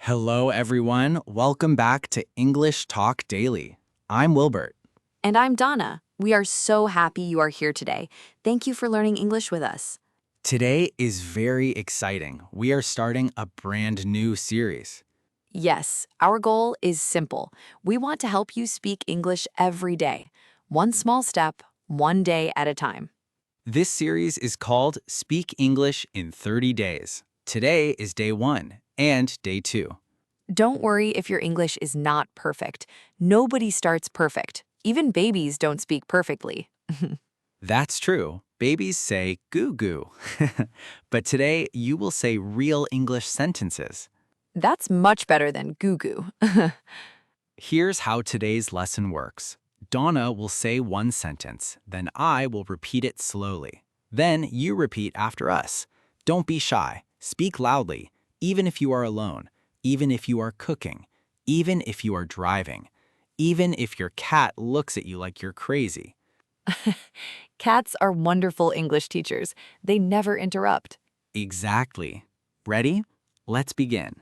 Hello, everyone. Welcome back to English Talk Daily. I'm Wilbert. And I'm Donna. We are so happy you are here today. Thank you for learning English with us. Today is very exciting. We are starting a brand new series. Yes, our goal is simple. We want to help you speak English every day. One small step, one day at a time. This series is called Speak English in 30 Days. Today is day 1 and day 2. Don't worry if your English is not perfect. Nobody starts perfect. Even babies don't speak perfectly. That's true. Babies say goo goo. But today, you will say real English sentences. That's much better than goo-goo. Here's how today's lesson works. Donna will say one sentence, then I will repeat it slowly. Then you repeat after us. Don't be shy. Speak loudly, even if you are alone, even if you are cooking, even if you are driving, even if your cat looks at you like you're crazy. Cats are wonderful English teachers. They never interrupt. Exactly. Ready? Let's begin.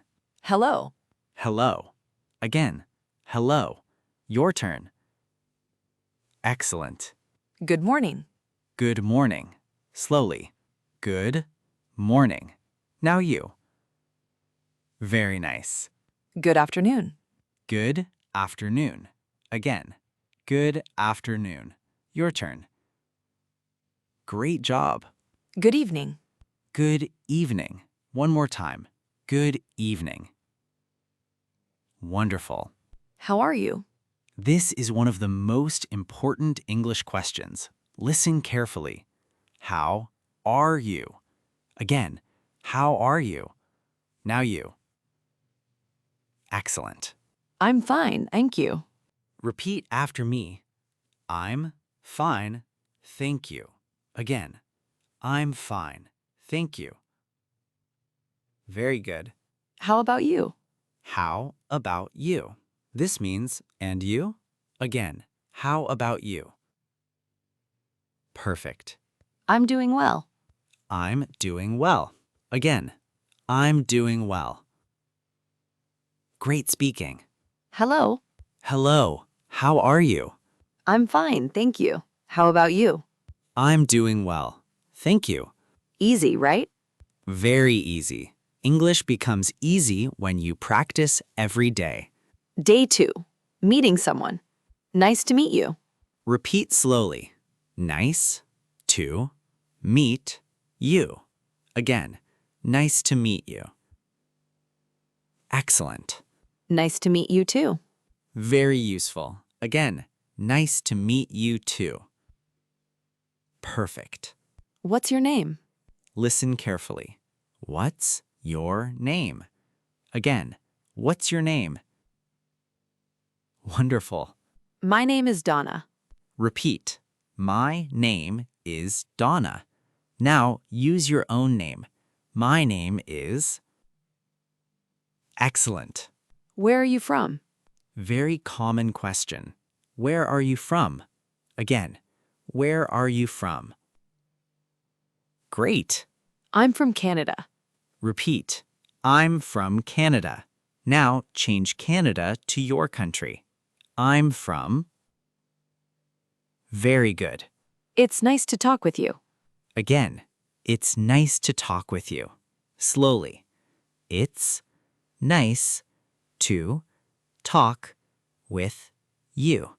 Hello. Hello. Again. Hello. Your turn. Excellent. Good morning. Good morning. Slowly. Good morning. Now you. Very nice. Good afternoon. Good afternoon. Again. Good afternoon. Your turn. Great job. Good evening. Good evening. One more time. Good evening. Wonderful. How are you? This is one of the most important English questions. Listen carefully. How are you? Again, how are you? Now you. Excellent. I'm fine, thank you. Repeat after me. I'm fine, thank you. Again, I'm fine, thank you. Very good. How about you? How about you? This means, and you? Again, how about you? Perfect. I'm doing well. I'm doing well. Again, I'm doing well. Great speaking. Hello. Hello, how are you? I'm fine, thank you. How about you? I'm doing well. Thank you. Easy, right? Very easy. English becomes easy when you practice every day. Day 2. Meeting someone. Nice to meet you. Repeat slowly. Nice to meet you. Again, nice to meet you. Excellent. Nice to meet you too. Very useful. Again, nice to meet you too. Perfect. What's your name? Listen carefully. What's your name? Again, what's your name? Wonderful. My name is Donna. Repeat. My name is Donna. Now use your own name. My name is... Excellent. Where are you from? Very common question. Where are you from? Again, where are you from? Great. I'm from Canada. Repeat. I'm from Canada. Now change Canada to your country. I'm from... Very good. It's nice to talk with you. Again, it's nice to talk with you. Slowly. It's nice to talk with you.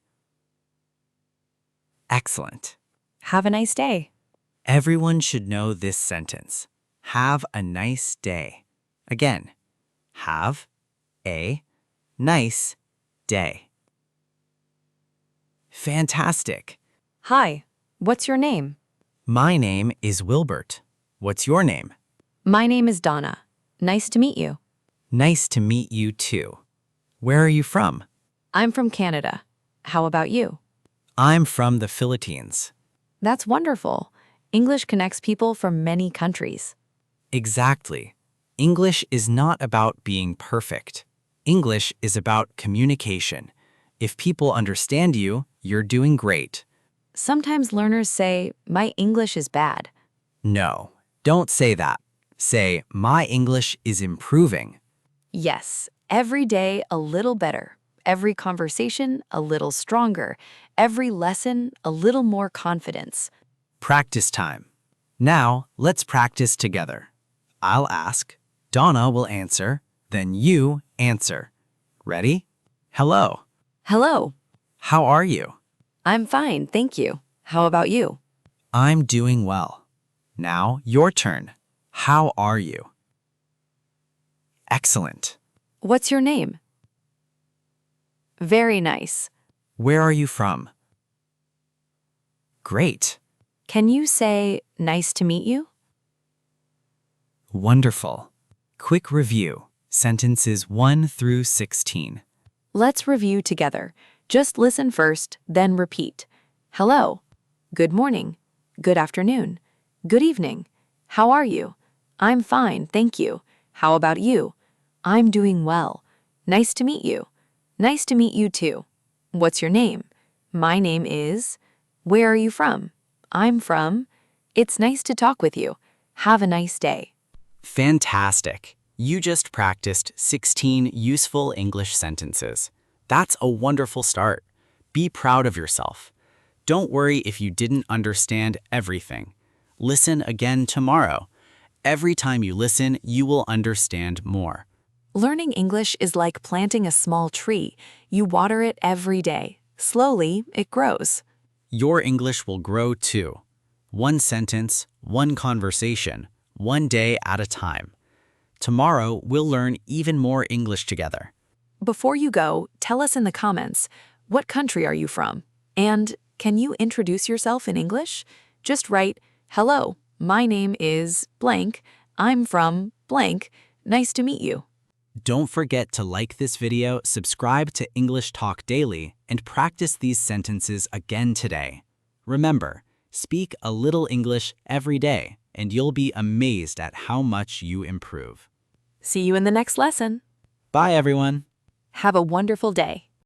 Excellent. Have a nice day. Everyone should know this sentence. Have a nice day. Again, have a nice day. Fantastic. Hi, what's your name? My name is Wilbert. What's your name? My name is Donna. Nice to meet you. Nice to meet you too. Where are you from? I'm from Canada. How about you? I'm from the Philippines. That's wonderful. English connects people from many countries. Exactly. English is not about being perfect. English is about communication. If people understand you, you're doing great. Sometimes learners say, my English is bad. No, don't say that. Say, my English is improving. Yes, Every day a little better. Every conversation a little stronger. Every lesson a little more confidence. Practice time. Now, let's practice together. I'll ask, Donna will answer, then you answer. Ready? Hello. Hello. How are you? I'm fine, thank you. How about you? I'm doing well. Now, your turn. How are you? Excellent. What's your name? Very nice. Where are you from? Great. Can you say, nice to meet you? Wonderful. Quick review. Sentences 1 through 16. Let's review together. Just listen first, then repeat. Hello. Good morning. Good afternoon. Good evening. How are you? I'm fine, thank you. How about you? I'm doing well. Nice to meet you. Nice to meet you too. What's your name? My name is. Where are you from? I'm from. It's nice to talk with you. Have a nice day. Fantastic. You just practiced 16 useful English sentences. That's a wonderful start. Be proud of yourself. Don't worry if you didn't understand everything. Listen again tomorrow. Every time you listen, you will understand more. Learning English is like planting a small tree. You water it every day. Slowly, it grows. Your English will grow too. One sentence, one conversation, one day at a time. Tomorrow, we'll learn even more English together. Before you go, tell us in the comments, what country are you from? And can you introduce yourself in English? Just write, hello, my name is blank. I'm from blank. Nice to meet you. Don't forget to like this video, subscribe to English Talk Daily, and practice these sentences again today. Remember, speak a little English every day, and you'll be amazed at how much you improve. See you in the next lesson. Bye, everyone. Have a wonderful day.